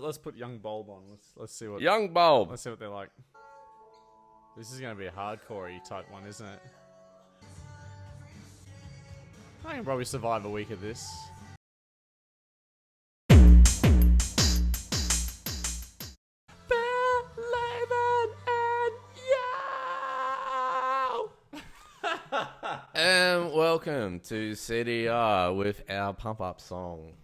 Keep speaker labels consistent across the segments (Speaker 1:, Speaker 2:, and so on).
Speaker 1: Let's put Yungblud on. Let's see what
Speaker 2: Yungblud.
Speaker 1: Let's see what they're like. This is going to be a hardcore-y type one, isn't it? I can probably survive a week of this.
Speaker 2: And welcome to CDR with our pump-up song.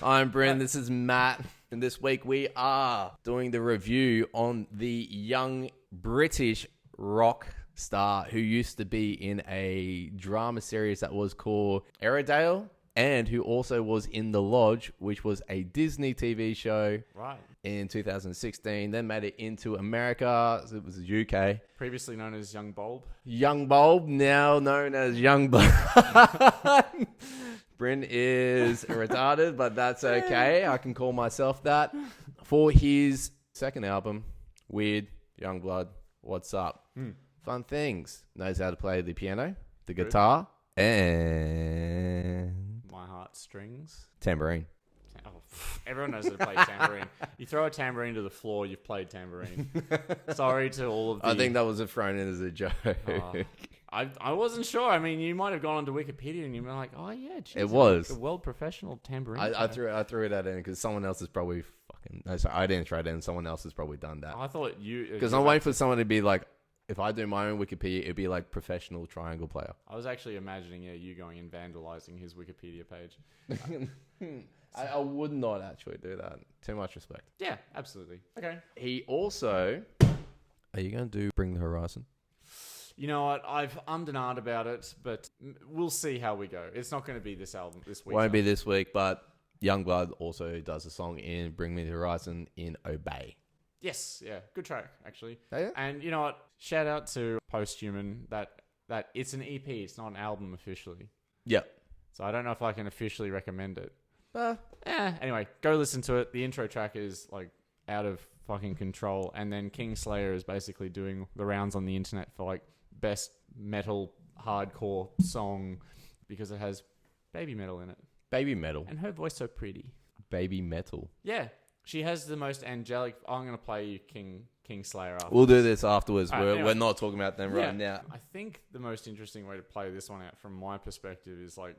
Speaker 2: I'm Bryn, this is Matt, and this week we are doing the review on the young British rock star who used to be in a drama series that was called Airedale, and who also was in The Lodge, which was a Disney TV show in 2016, then made it into America. It was the UK.
Speaker 1: Previously known as Yungblud.
Speaker 2: Yungblud, now known as Yungblud. Bryn is retarded, but that's okay. I can call myself that. For his second album, Weird Yungblud, What's Up? Fun things. Knows how to play the piano, the guitar, and
Speaker 1: My heartstrings.
Speaker 2: tambourine.
Speaker 1: Oh, everyone knows how to play tambourine. You throw a tambourine to the floor, you've played tambourine. Sorry to all of the...
Speaker 2: I think that was thrown in as a joke.
Speaker 1: I wasn't sure. I mean, you might have gone onto Wikipedia and you've been like, oh yeah, geez,
Speaker 2: It was.
Speaker 1: a world professional tambourine.
Speaker 2: I threw it out in because someone else has probably fucking... No, sorry, I didn't throw it in. Someone else has probably done that.
Speaker 1: I thought you...
Speaker 2: Because I'm waiting for someone to be like, if I do my own Wikipedia, it'd be like professional triangle player.
Speaker 1: I was actually imagining you going and vandalizing his Wikipedia page.
Speaker 2: I would not actually do that. Too much respect.
Speaker 1: Yeah, absolutely. Okay.
Speaker 2: He also... Are you going to do Bring the Horizon?
Speaker 1: You know what? I've ummed and ahed about it, but we'll see how we go. It's not going to be this album this week.
Speaker 2: Won't be this week, but Yungblud also does a song in Bring Me the Horizon in Obey.
Speaker 1: Yes, yeah. Good track, actually.
Speaker 2: Oh, yeah?
Speaker 1: And you know what? Shout out to Posthuman that it's an EP. It's not an album officially.
Speaker 2: Yep.
Speaker 1: So I don't know if I can officially recommend it. Anyway, go listen to it. The intro track is like out of fucking control. And then Kingslayer is basically doing the rounds on the internet for like best metal hardcore song because it has baby metal in it.
Speaker 2: Baby metal.
Speaker 1: And her voice so pretty.
Speaker 2: Baby metal.
Speaker 1: Yeah. She has the most angelic... I'm going to play you Kingslayer after.
Speaker 2: We'll do this afterwards.
Speaker 1: Anyway.
Speaker 2: We're not talking about them right now.
Speaker 1: I think the most interesting way to play this one out from my perspective is like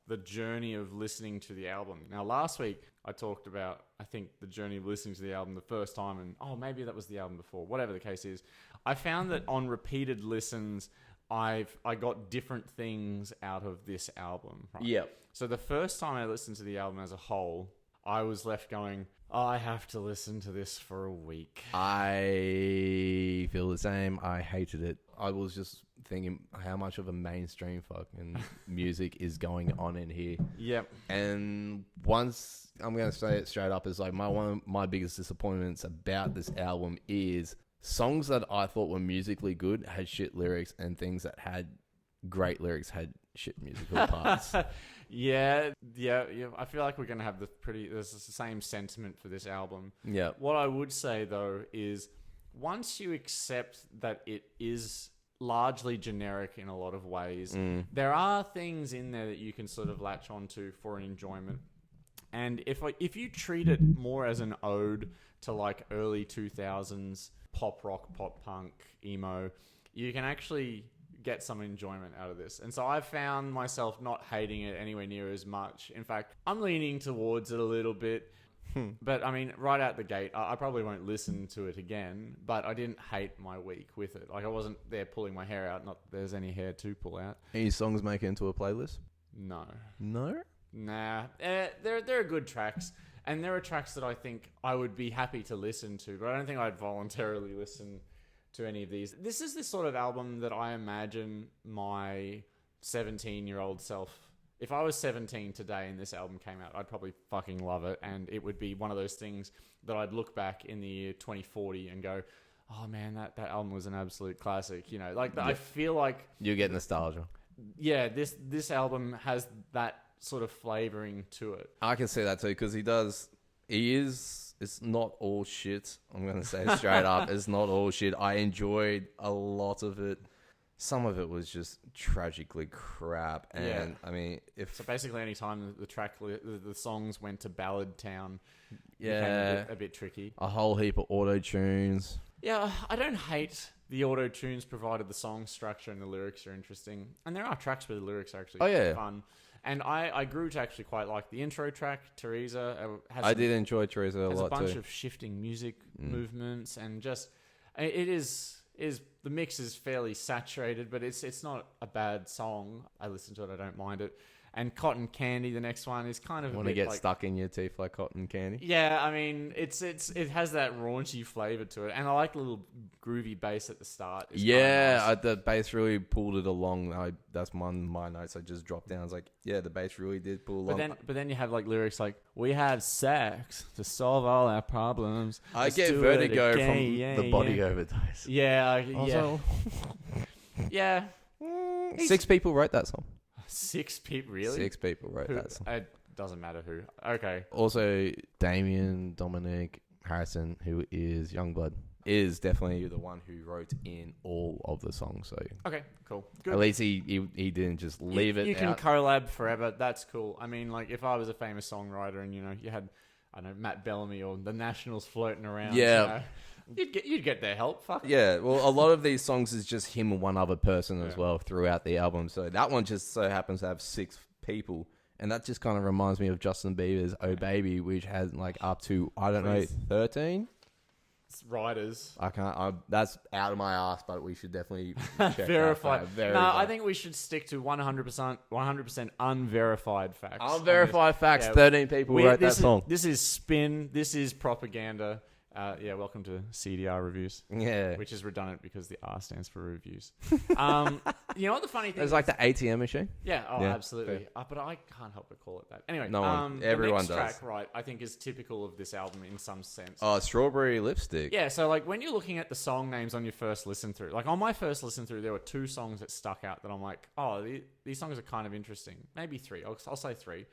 Speaker 1: the journey of listening to the album. Now, last week I talked about, I think, the journey of listening to the album the first time, and maybe that was the album before. Whatever the case is, I found that on repeated listens, I got different things out of this album. Right?
Speaker 2: Yep.
Speaker 1: So the first time I listened to the album as a whole, I was left going, I have to listen to this for a week.
Speaker 2: I feel the same. I hated it. I was just thinking how much of a mainstream fucking music is going on in here.
Speaker 1: Yep.
Speaker 2: And once, I'm going to say it straight up, is like one of my biggest disappointments about this album is songs that I thought were musically good had shit lyrics, and things that had great lyrics had shit musical parts.
Speaker 1: Yeah. I feel like we're going to have there's the same sentiment for this album.
Speaker 2: Yeah.
Speaker 1: What I would say, though, is once you accept that it is largely generic in a lot of ways, there are things in there that you can sort of latch onto for an enjoyment. And if you treat it more as an ode to like early 2000s pop rock, pop punk, emo, you can actually get some enjoyment out of this. And so I've found myself not hating it anywhere near as much. In fact, I'm leaning towards it a little bit. But I mean, right out the gate, I probably won't listen to it again, but I didn't hate my week with it. Like I wasn't there pulling my hair out. Not that there's any hair to pull out.
Speaker 2: Any songs make it into a playlist?
Speaker 1: No.
Speaker 2: No?
Speaker 1: Nah. There are good tracks. And there are tracks that I think I would be happy to listen to, but I don't think I'd voluntarily listen to any of these. This is this sort of album that I imagine my 17-year-old self... If I was 17 today and this album came out, I'd probably fucking love it. And it would be one of those things that I'd look back in the year 2040 and go, oh man, that album was an absolute classic. You know, like I feel like... You
Speaker 2: get nostalgia.
Speaker 1: Yeah, this album has that sort of flavoring to it.
Speaker 2: I can see that too, because it's not all shit. I'm going to say it straight up. It's not all shit. I enjoyed a lot of it. some of it was just tragically crap. And I mean,
Speaker 1: So basically, any time the songs went to Ballad Town,
Speaker 2: yeah,
Speaker 1: became a bit tricky.
Speaker 2: A whole heap of auto tunes.
Speaker 1: Yeah, I don't hate the auto tunes provided the song structure and the lyrics are interesting. And there are tracks where the lyrics are actually fun. And I grew to actually quite like the intro track, Teresa.
Speaker 2: I did enjoy Teresa a lot too.
Speaker 1: Has a bunch of shifting music movements and just it is the mix is fairly saturated, but it's not a bad song. I listen to it, I don't mind it. And Cotton Candy, the next one, is kind of
Speaker 2: want to get stuck in your teeth like cotton candy.
Speaker 1: Yeah, I mean, it has that raunchy flavor to it, and I like the little groovy bass at the start. It's nice.
Speaker 2: The bass really pulled it along. That's one of my notes I just dropped down. I was like, yeah, the bass really did pull along.
Speaker 1: But then you have like lyrics like, "We have sex to solve all our problems."
Speaker 2: I get vertigo from the body overdose.
Speaker 1: Yeah,
Speaker 2: also,
Speaker 1: yeah.
Speaker 2: 6 people wrote that song.
Speaker 1: 6 people, really?
Speaker 2: 6 people wrote that song.
Speaker 1: It doesn't matter who. Okay.
Speaker 2: Also, Damien, Dominic, Harrison, who is Yungblud, is definitely the one who wrote in all of the songs. So
Speaker 1: okay, cool. Good.
Speaker 2: At least he didn't just leave it.
Speaker 1: You can collab forever. That's cool. I mean, like if I was a famous songwriter and you had, I don't know, Matt Bellamy or the Nationals floating around.
Speaker 2: Yeah.
Speaker 1: You'd get their help. Fuck.
Speaker 2: Yeah, well, a lot of these songs is just him and one other person as well throughout the album. So that one just so happens to have 6 people. And that just kind of reminds me of Justin Bieber's Oh Baby, which has like up to, 13?
Speaker 1: It's writers.
Speaker 2: I can't, that's out of my ass, but we should definitely check
Speaker 1: verify.
Speaker 2: No,
Speaker 1: I think we should stick to 100% unverified facts.
Speaker 2: Unverified facts, 13 people wrote that song.
Speaker 1: This is spin. This is propaganda. Welcome to CDR reviews.
Speaker 2: Yeah.
Speaker 1: Which is redundant because the R stands for reviews. You know what the funny thing is?
Speaker 2: It's like the ATM machine?
Speaker 1: Yeah, absolutely. But I can't help but call it that. Anyway,
Speaker 2: everyone
Speaker 1: the
Speaker 2: does.
Speaker 1: next track, right, I think is typical of this album in some sense.
Speaker 2: Oh, Strawberry Lipstick.
Speaker 1: Yeah, so like when you're looking at the song names on your first listen through, like on my first listen through, there were 2 songs that stuck out that I'm like, oh, these songs are kind of interesting. Maybe 3. I'll say 3.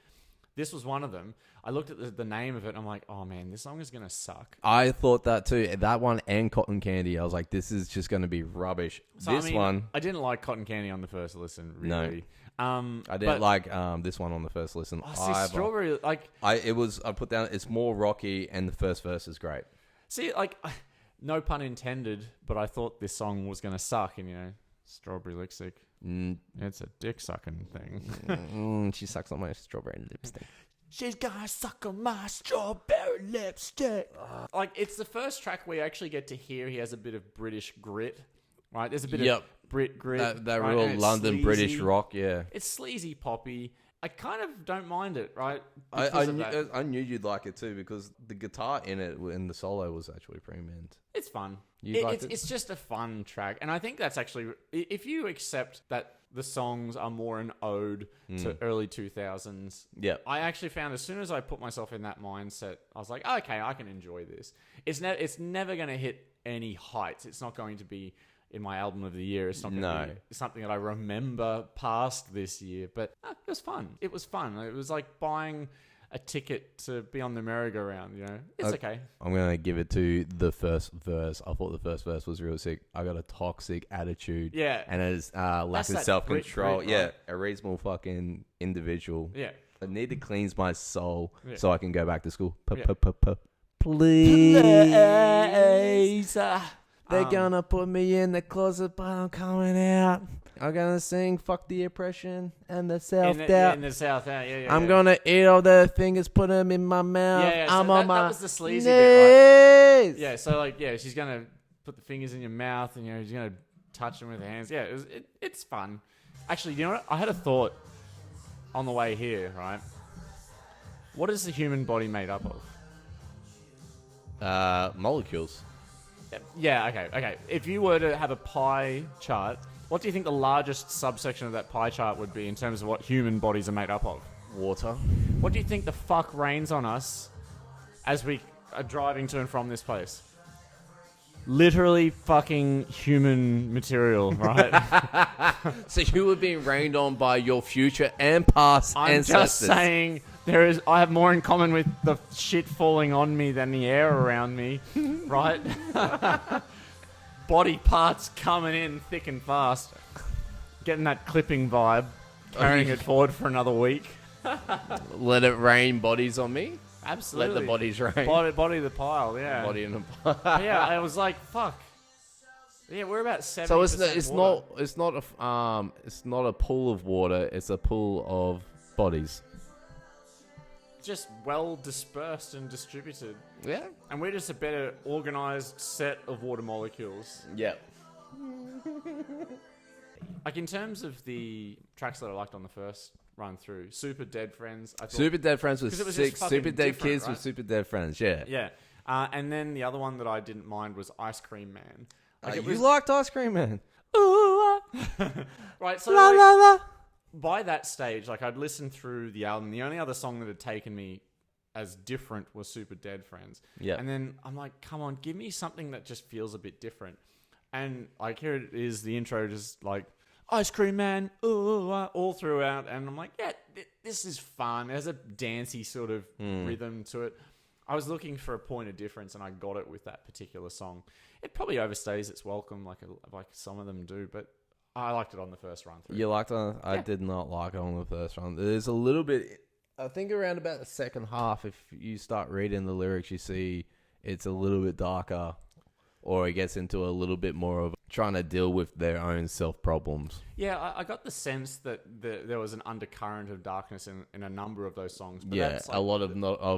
Speaker 1: This was one of them. I looked at the name of it and I'm like, oh man, this song is going to suck.
Speaker 2: I thought that too. That one and Cotton Candy. I was like, this is just going to be rubbish.
Speaker 1: So, I didn't like Cotton Candy on the first listen, really.
Speaker 2: No. I didn't like this one on the first listen.
Speaker 1: Strawberry, like...
Speaker 2: I put down, it's more rocky and the first verse is great.
Speaker 1: See, like, no pun intended, but I thought this song was going to suck and, Strawberry Lipstick. It's a dick sucking thing.
Speaker 2: She sucks on my strawberry lipstick.
Speaker 1: She's gonna suck on my strawberry lipstick. Like, it's the first track where you actually get to hear he has a bit of British grit, right? There's a bit of Brit grit.
Speaker 2: That real London
Speaker 1: sleazy.
Speaker 2: British rock, yeah.
Speaker 1: It's sleazy poppy. I kind of don't mind it, right?
Speaker 2: I knew you'd like it too because the guitar in it in the solo was actually pretty mint.
Speaker 1: It's fun.
Speaker 2: Liked
Speaker 1: it's just a fun track. And I think that's actually, if you accept that the songs are more an ode to early 2000s, I actually found as soon as I put myself in that mindset, I was like, okay, I can enjoy this. It's never going to hit any heights. It's not going to be in my album of the year. It's not going to be something that I remember past this year. But it was fun. It was fun. It was like buying a ticket to be on the merry-go-round, It's okay.
Speaker 2: I'm going to give it to the first verse. I thought the first verse was real sick. I got a toxic attitude.
Speaker 1: Yeah.
Speaker 2: And it's lack of self-control.
Speaker 1: Right?
Speaker 2: Yeah. A reasonable fucking individual.
Speaker 1: Yeah.
Speaker 2: I need to cleanse my soul so I can go back to school. Please. They're gonna put me in the closet, but I'm coming out. I'm gonna sing "Fuck the Oppression" and the self-doubt.
Speaker 1: In the self-doubt,
Speaker 2: I'm gonna eat all the fingers, put them in my mouth.
Speaker 1: Yeah,
Speaker 2: I'm
Speaker 1: so
Speaker 2: on my
Speaker 1: that was the sleazy bit, right? Yeah, so like, she's gonna put the fingers in your mouth, and she's gonna touch them with her hands. Yeah, it's fun. Actually, you know what? I had a thought on the way here. Right, what is the human body made up
Speaker 2: of? Molecules.
Speaker 1: Yeah, okay. If you were to have a pie chart, what do you think the largest subsection of that pie chart would be in terms of what human bodies are made up of?
Speaker 2: Water.
Speaker 1: What do you think the fuck rains on us as we are driving to and from this place? Literally fucking human material, right?
Speaker 2: So you were being rained on by your future and past ancestors.
Speaker 1: I'm just saying... I have more in common with the shit falling on me than the air around me, right? body parts coming in thick and fast. Getting that clipping vibe. Carrying it forward for another week.
Speaker 2: Let it rain bodies on me.
Speaker 1: Absolutely.
Speaker 2: Let the bodies rain.
Speaker 1: Body the pile, yeah.
Speaker 2: Body in the pile.
Speaker 1: Yeah, I was like, fuck. Yeah, we're about 70%.
Speaker 2: So it's not a pool of water. It's a pool of bodies.
Speaker 1: Just well dispersed and distributed.
Speaker 2: Yeah.
Speaker 1: And we're just a better organized set of water molecules.
Speaker 2: Yeah.
Speaker 1: Like in terms of the tracks that I liked on the first run through, Super Dead Friends. I thought,
Speaker 2: Super Dead Friends was
Speaker 1: 'cause it was
Speaker 2: sick.
Speaker 1: just fucking
Speaker 2: Super Dead
Speaker 1: different,
Speaker 2: Kids
Speaker 1: right?
Speaker 2: with Super Dead Friends. Yeah.
Speaker 1: Yeah. And then the other one that I didn't mind was Ice Cream Man. Like it
Speaker 2: You
Speaker 1: was,
Speaker 2: liked Ice Cream Man.
Speaker 1: right, so
Speaker 2: La
Speaker 1: like,
Speaker 2: la la.
Speaker 1: by that stage, like I'd listened through the album. The only other song that had taken me as different was Super Dead Friends.
Speaker 2: Yeah.
Speaker 1: And then I'm like, come on, give me something that just feels a bit different. And like here it is, the intro just like Ice Cream Man, all throughout. And I'm like, yeah, this is fun. There's a dancey sort of rhythm to it. I was looking for a point of difference, and I got it with that particular song. It probably overstays its welcome, like some of them do, but I liked it on the first run through.
Speaker 2: You liked it? I did not like it on the first run. There's a little bit... I think around about the second half, if you start reading the lyrics, you see it's a little bit darker, or it gets into a little bit more of trying to deal with their own self-problems.
Speaker 1: Yeah, I got the sense that there was an undercurrent of darkness in a number of those songs. But
Speaker 2: Yeah,
Speaker 1: that's like
Speaker 2: a lot of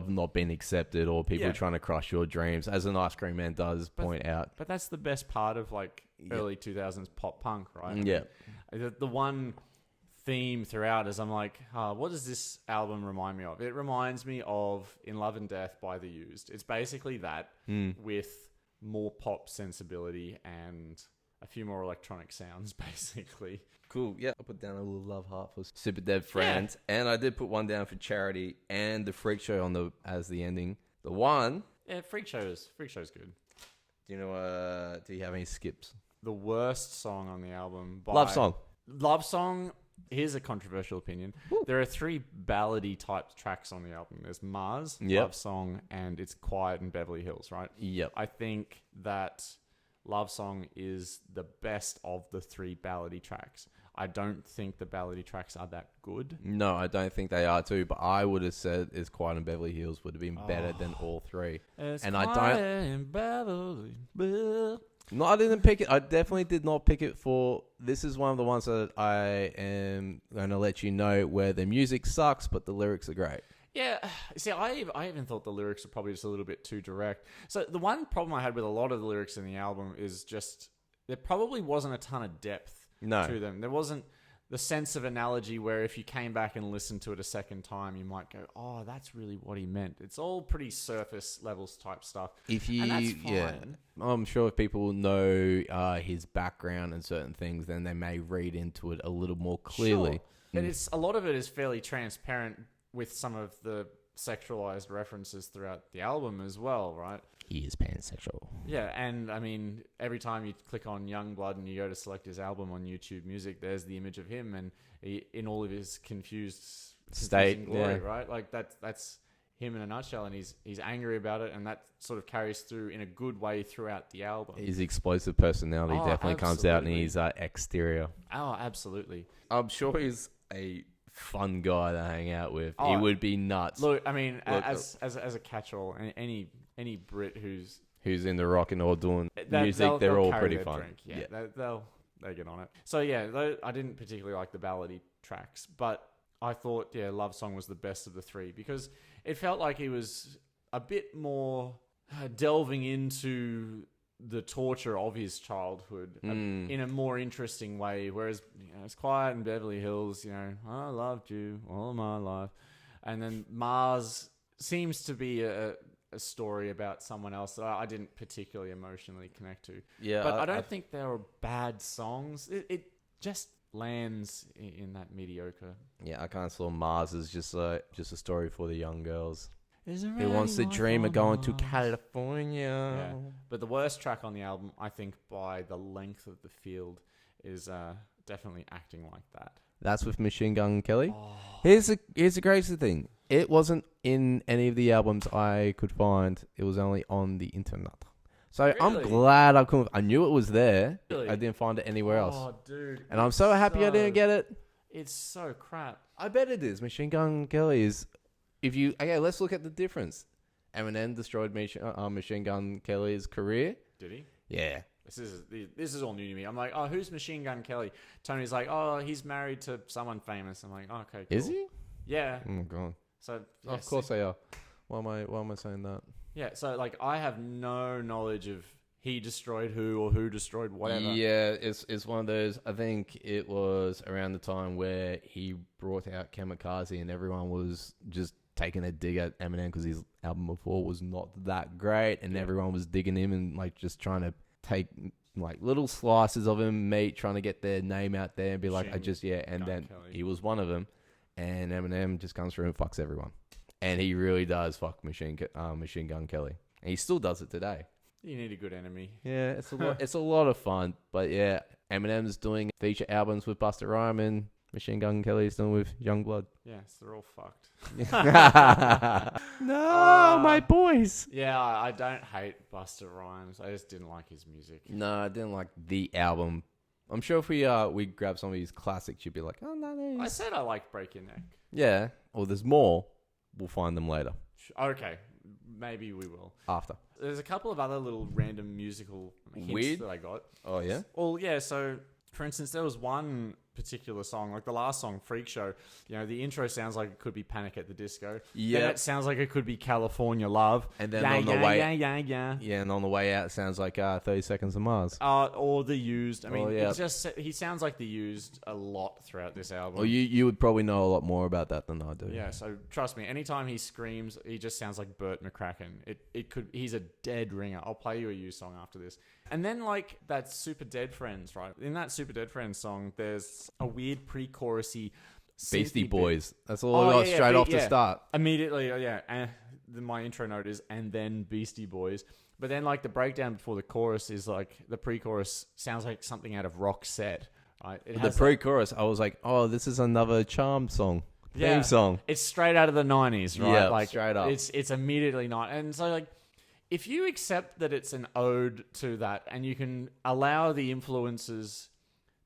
Speaker 2: not being accepted, or people trying to crush your dreams, as an Ice Cream Man does point out.
Speaker 1: But that's the best part of like early 2000s pop punk, right?
Speaker 2: Yeah.
Speaker 1: The one theme throughout is I'm like, what does this album remind me of? It reminds me of In Love and Death by The Used. It's basically that with more pop sensibility and a few more electronic sounds, basically.
Speaker 2: Cool. Yeah, I put down a little love heart for Super Dead Friends, and I did put one down for Charity and the Freak Show as the ending. The one.
Speaker 1: Yeah, Freak Show's good.
Speaker 2: Do you know? Do you have any skips?
Speaker 1: The worst song on the album.
Speaker 2: Love Song.
Speaker 1: Here's a controversial opinion.
Speaker 2: Woo.
Speaker 1: There are 3 ballady type tracks on the album. There's Mars, Love Song, and It's Quiet in Beverly Hills, right?
Speaker 2: Yep.
Speaker 1: I think that Love Song is the best of the 3 ballady tracks. I don't think the ballady tracks are that good.
Speaker 2: No, I don't think they are too, but I would have said It's Quiet in Beverly Hills would have been better than all 3.
Speaker 1: And I don't... Beverly.
Speaker 2: No, I didn't pick it. I definitely did not pick it for... This is one of the ones that I am going to let you know where the music sucks, but the lyrics are great.
Speaker 1: Yeah, see, I even thought the lyrics were probably just a little bit too direct. So the one problem I had with a lot of the lyrics in the album is just... There probably wasn't a ton of depth to them. There wasn't the sense of analogy where if you came back and listened to it a second time, you might go, oh, that's really what he meant. It's all pretty surface levels type stuff. And that's fine.
Speaker 2: I'm sure if people know his background and certain things, then they may read into it a little more clearly.
Speaker 1: Sure. And a lot of it is fairly transparent with some of the sexualized references throughout the album as well, right?
Speaker 2: He is pansexual.
Speaker 1: Yeah, and I mean, every time you click on Yungblud and you go to select his album on YouTube Music, there's the image of him and in all of his confused
Speaker 2: state,
Speaker 1: glory, right? Like that's him in a nutshell, and he's angry about it, and that sort of carries through in a good way throughout the album.
Speaker 2: His explosive personality definitely comes out in his exterior.
Speaker 1: Oh, absolutely.
Speaker 2: I'm sure he's a fun guy to hang out with. He would be nuts.
Speaker 1: Look, I mean, as a catch-all, any Brit who's
Speaker 2: in the rock and all doing music, they're all pretty fun.
Speaker 1: Yeah. They'll get on it. So yeah, I didn't particularly like the ballady tracks, but I thought Love Song was the best of the 3 because it felt like he was a bit more delving into the torture of his childhood in a more interesting way. Whereas It's Quiet in Beverly Hills, I loved you all my life, and then Mars seems to be a story about someone else that I didn't particularly emotionally connect to. Yeah, but I don't think they were bad songs. It just lands in that mediocre.
Speaker 2: Yeah, I kind of saw Mars as just a story for the young girls who wants to dream of going to California.
Speaker 1: Yeah. But the worst track on the album, I think, by the length of the field, is definitely Acting Like That.
Speaker 2: That's with Machine Gun Kelly. Oh. Here's the crazy thing. It wasn't in any of the albums I could find. It was only on the internet. So I'm
Speaker 1: Really?
Speaker 2: glad I knew it was there.
Speaker 1: Really?
Speaker 2: I didn't find it anywhere else.
Speaker 1: Oh, dude.
Speaker 2: And I'm so happy I didn't get it.
Speaker 1: It's so crap.
Speaker 2: I bet it is. Machine Gun Kelly is... Okay, let's look at the difference. Eminem destroyed Machine Gun Kelly's career.
Speaker 1: Did he?
Speaker 2: Yeah.
Speaker 1: This is all new to me. I'm like, oh, who's Machine Gun Kelly? Tony's like, oh, he's married to someone famous. I'm like, oh, okay, cool.
Speaker 2: Is he?
Speaker 1: Yeah.
Speaker 2: Oh, my God.
Speaker 1: So
Speaker 2: Oh, of course they are. Why am I saying that?
Speaker 1: Yeah, so like I have no knowledge of he destroyed who or who destroyed whatever.
Speaker 2: Yeah, it's one of those. I think it was around the time where he brought out Kamikaze and everyone was just taking a dig at Eminem because his album before was not that great, and everyone was digging him and like just trying to take like little slices of him, trying to get their name out there and be like, and then
Speaker 1: Kelly.
Speaker 2: he was one of them, and Eminem just comes through and fucks everyone, and he really does fuck Machine Gun Kelly, and he still does it today.
Speaker 1: You need a good enemy.
Speaker 2: Yeah, it's a lot. It's a lot of fun, but yeah, Eminem's doing feature albums with Busta Rhymes and Machine Gun Kelly's doing with Yungblud.
Speaker 1: Yes, they're all fucked.
Speaker 2: No, my boys.
Speaker 1: Yeah, I don't hate Busta Rhymes. I just didn't like his music.
Speaker 2: No, I didn't like the album. I'm sure if we grab some of these classics, you'd be like, oh no,
Speaker 1: I said I liked Break Your Neck.
Speaker 2: yeah. Or there's more. We'll find them later.
Speaker 1: Okay, maybe we will.
Speaker 2: After.
Speaker 1: There's a couple of other little random musical hints
Speaker 2: Weird?
Speaker 1: that I got.
Speaker 2: Oh yeah.
Speaker 1: Well, yeah, so for instance, there was one particular song, like the last song, Freak Show, you know, the intro sounds like it could be Panic at the Disco.
Speaker 2: Yeah.
Speaker 1: Then it sounds like it could be California Love.
Speaker 2: And then
Speaker 1: yeah,
Speaker 2: on the
Speaker 1: yeah,
Speaker 2: way,
Speaker 1: yeah.
Speaker 2: yeah, and on the way out, it sounds like 30 Seconds of Mars.
Speaker 1: Or The Used. I mean,
Speaker 2: yeah.
Speaker 1: it's just, he sounds like The Used a lot throughout this album.
Speaker 2: Well, you would probably know a lot more about that than I do.
Speaker 1: Yeah, so trust me, anytime he screams, he just sounds like Burt McCracken. He's a dead ringer. I'll play you a Used song after this. And then like that Super Dead Friends, right? In that Super Dead Friends song, there's a weird pre-chorusy
Speaker 2: Beastie
Speaker 1: synthy
Speaker 2: Boys. That's all I got straight off the start.
Speaker 1: Immediately, yeah. And my intro note is, and then Beastie Boys. But then like the breakdown before the chorus is like, the pre-chorus sounds like something out of Rock Set, right? It
Speaker 2: The
Speaker 1: has
Speaker 2: pre-chorus, I was like, oh, this is another Charm song. Theme song.
Speaker 1: It's straight out of the 90s, right?
Speaker 2: Yeah,
Speaker 1: like
Speaker 2: straight up.
Speaker 1: It's immediately not. And so like, if you accept that it's an ode to that and you can allow the influences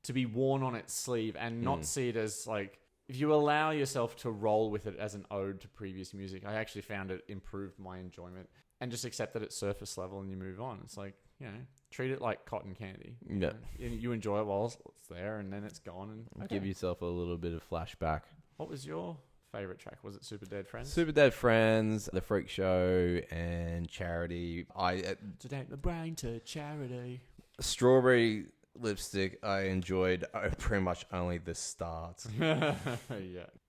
Speaker 1: to be worn on its sleeve and not see it as like, if you allow yourself to roll with it as an ode to previous music, I actually found it improved my enjoyment, and just accept that it's surface level and you move on. It's like, you know, treat it like cotton candy.
Speaker 2: Yeah.
Speaker 1: You enjoy it while it's there and then it's gone. And
Speaker 2: Give yourself a little bit of flashback.
Speaker 1: What was your favorite track? Was it Super Dead Friends?
Speaker 2: Super Dead Friends, The Freak Show, and Charity.
Speaker 1: To take the brain to charity.
Speaker 2: Strawberry Lipstick, I enjoyed pretty much only the start.
Speaker 1: Yeah.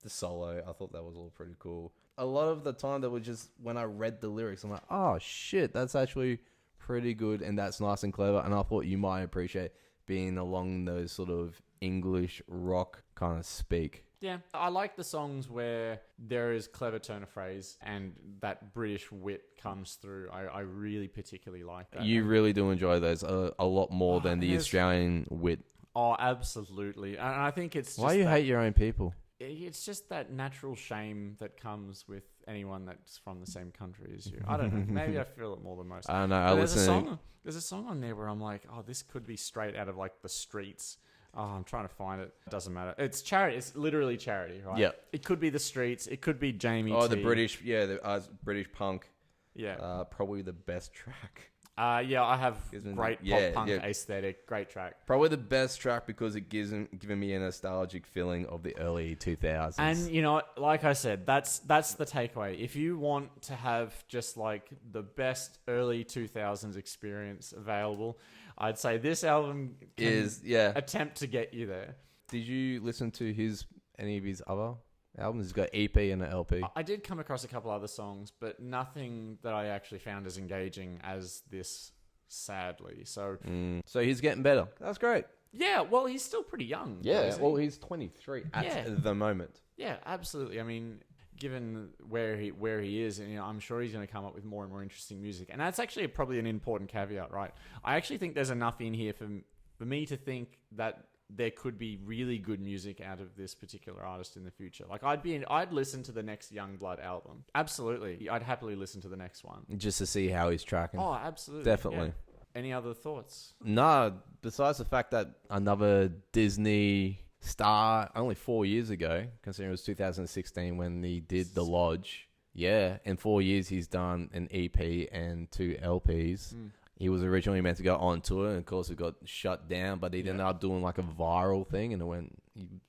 Speaker 2: The solo, I thought that was all pretty cool. A lot of the time, that was just when I read the lyrics, I'm like, oh shit, that's actually pretty good and that's nice and clever. And I thought you might appreciate being along those sort of English rock kind of speak.
Speaker 1: Yeah, I like the songs where there is clever turn of phrase and that British wit comes through. I really particularly like that.
Speaker 2: You really do enjoy those a lot more than the Australian wit.
Speaker 1: Oh, absolutely. And I think it's just
Speaker 2: Why you hate your own people?
Speaker 1: It's just that natural shame that comes with anyone that's from the same country as you. I don't know. Maybe I feel it more than most.
Speaker 2: I don't know.
Speaker 1: There's a song on there where I'm like, oh, this could be straight out of like The Streets. Oh, I'm trying to find it. It doesn't matter. It's charity. It's literally charity, right?
Speaker 2: Yeah.
Speaker 1: It could be The Streets. It could be Jamie
Speaker 2: Oh,
Speaker 1: T.
Speaker 2: the British, the British punk.
Speaker 1: Yeah.
Speaker 2: Probably the best track.
Speaker 1: Yeah, I have great pop punk
Speaker 2: yeah.
Speaker 1: aesthetic. Great track.
Speaker 2: Probably the best track because it given me a nostalgic feeling of the early 2000s.
Speaker 1: And you know what? Like I said, that's the takeaway. If you want to have just like the best early 2000s experience available, I'd say this album can attempt to get you there.
Speaker 2: Did you listen to any of his other albums? He's got EP and an LP.
Speaker 1: I did come across a couple other songs, but nothing that I actually found as engaging as this, sadly. So
Speaker 2: So he's getting better. That's great.
Speaker 1: yeah, well, he's still pretty young.
Speaker 2: Yeah,
Speaker 1: isn't he?
Speaker 2: well, he's 23 at the moment.
Speaker 1: Yeah, absolutely. I mean, given where he is, and I'm sure he's going to come up with more and more interesting music. And that's actually probably an important caveat, right? I actually think there's enough in here for me to think that there could be really good music out of this particular artist in the future. Like I'd listen to the next Yungblud album. Absolutely. I'd happily listen to the next one.
Speaker 2: Just to see how he's tracking.
Speaker 1: Oh, absolutely.
Speaker 2: Definitely.
Speaker 1: Yeah. Any other thoughts?
Speaker 2: No, besides the fact that another Disney star, only 4 years ago, considering it was 2016 when he did The Lodge. Yeah, in 4 years he's done an EP and 2 LPs. He was originally meant to go on tour, and of course it got shut down, but he ended up doing like a viral thing, and it went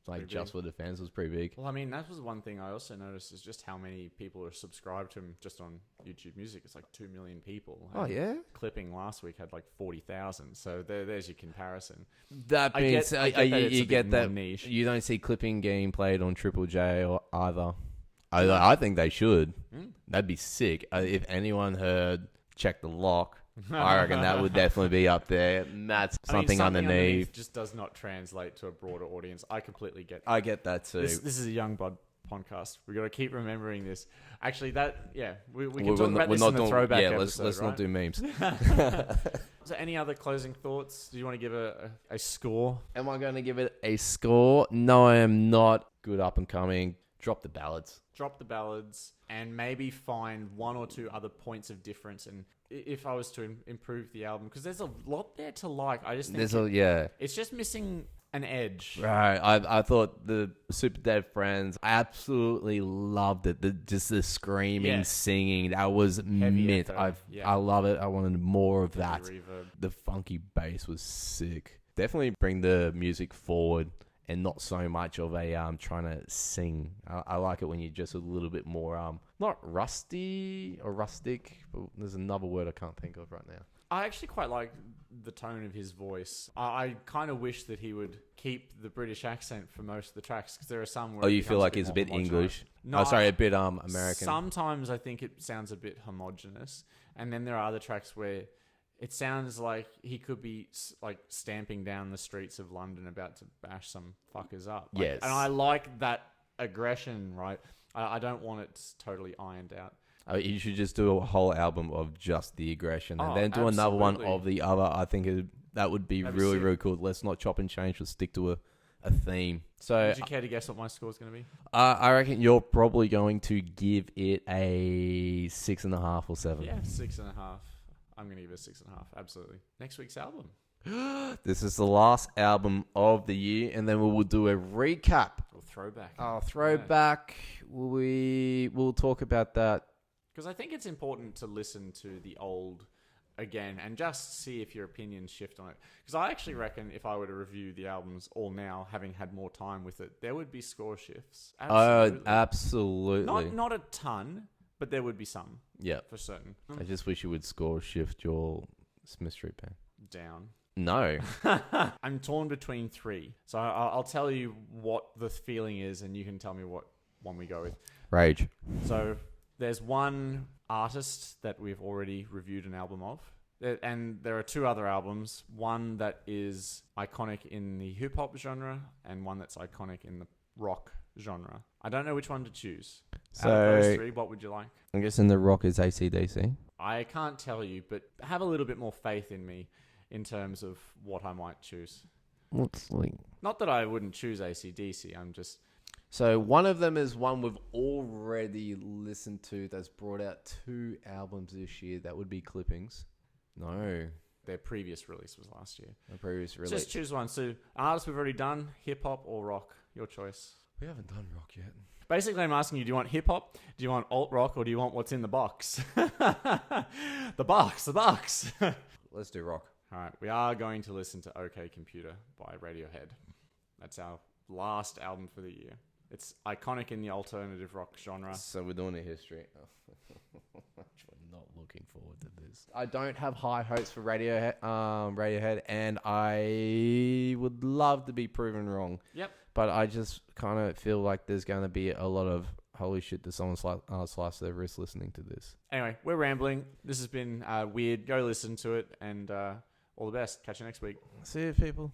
Speaker 2: like just for the fans. It was pretty big.
Speaker 1: Well, I mean, that was one thing I also noticed is just how many people are subscribed to him just on YouTube Music. It's like 2 million people.
Speaker 2: Oh, yeah?
Speaker 1: Clipping last week had like 40,000. So there's your comparison.
Speaker 2: That being said, you get that
Speaker 1: niche.
Speaker 2: You don't see Clipping getting played on Triple J or either. I think they should. That'd be sick. If anyone heard Check the Lock, I reckon that would definitely be up there. That's something underneath.
Speaker 1: Just does not translate to a broader audience. I completely get that.
Speaker 2: I get that too.
Speaker 1: This is a Youngblood podcast. We got to keep remembering this. Actually, we can talk about this in the throwback episode.
Speaker 2: Let's not do memes.
Speaker 1: So any other closing thoughts? Do you want to give a score?
Speaker 2: Am I going to give it a score? No, I am not. Good up and coming. Drop the ballads.
Speaker 1: Drop the ballads and maybe find 1 or 2 other points of difference. And if I was to improve the album, because there's a lot there to like. I just think it's just missing an edge.
Speaker 2: Right. I thought the Super Dead Friends, I absolutely loved it. Just the screaming, singing, that was mint. I love it. I wanted more of that. The funky bass was sick. Definitely bring the music forward. And not so much of a trying to sing. I like it when you're just a little bit more not rusty or rustic. But there's another word I can't think of right now.
Speaker 1: I actually quite like the tone of his voice. I kind of wish that he would keep the British accent for most of the tracks, because there are some where
Speaker 2: you feel like it's a bit English. No, a bit American.
Speaker 1: Sometimes I think it sounds a bit homogenous, and then there are other tracks where it sounds like he could be like stamping down the streets of London about to bash some fuckers up.
Speaker 2: Yes.
Speaker 1: And I like that aggression, right? I don't want it totally ironed out.
Speaker 2: You should just do a whole album of just the aggression and then do another one of the other. I think that would be really, really cool. Let's not chop and change. Let's stick to a theme. So,
Speaker 1: would you care to guess what my score's going to be?
Speaker 2: I reckon you're probably going to give it a 6.5 or 7.
Speaker 1: Yeah, 6.5. I'm going to give it a 6.5. Absolutely. Next week's album.
Speaker 2: This is the last album of the year, and then we will do a recap.
Speaker 1: Or throwback.
Speaker 2: Throwback. Yeah. We'll talk about that.
Speaker 1: Because I think it's important to listen to the old again and just see if your opinions shift on it. Because I actually reckon if I were to review the albums all now, having had more time with it, there would be score shifts. Absolutely.
Speaker 2: Absolutely.
Speaker 1: Not a ton, but there would be some.
Speaker 2: Yeah.
Speaker 1: For certain.
Speaker 2: I just wish you would score shift your Smith Street Band.
Speaker 1: Down.
Speaker 2: No.
Speaker 1: I'm torn between 3. So I'll tell you what the feeling is, and you can tell me what one we go with.
Speaker 2: Rage.
Speaker 1: So there's one artist that we've already reviewed an album of. And there are 2 other albums. One that is iconic in the hip-hop genre, and one that's iconic in the rock genre. I don't know which one to choose.
Speaker 2: So,
Speaker 1: out of those 3, what would you like?
Speaker 2: I'm guessing the rock is AC/DC.
Speaker 1: I can't tell you, but have a little bit more faith in me in terms of what I might choose. Not that I wouldn't choose AC/DC, I'm just...
Speaker 2: So one of them is one we've already listened to that's brought out 2 albums this year. That would be Clippings. No.
Speaker 1: Their previous release was last year.
Speaker 2: Just
Speaker 1: choose one. So artists we've already done, hip-hop or rock? Your choice.
Speaker 2: We haven't done rock yet.
Speaker 1: Basically, I'm asking you, do you want hip-hop, do you want alt-rock, or do you want what's in the box? The box.
Speaker 2: Let's do rock.
Speaker 1: All right, we are going to listen to OK Computer by Radiohead. That's our last album for the year. It's iconic in the alternative rock genre.
Speaker 2: So we're doing a history. Actually, not looking forward to this. I don't have high hopes for Radiohead, and I would love to be proven wrong.
Speaker 1: Yep.
Speaker 2: But I just kind of feel like there's going to be a lot of, holy shit, does someone slice their wrist listening to this?
Speaker 1: Anyway, we're rambling. This has been weird. Go listen to it, and all the best. Catch you next week.
Speaker 2: See you, people.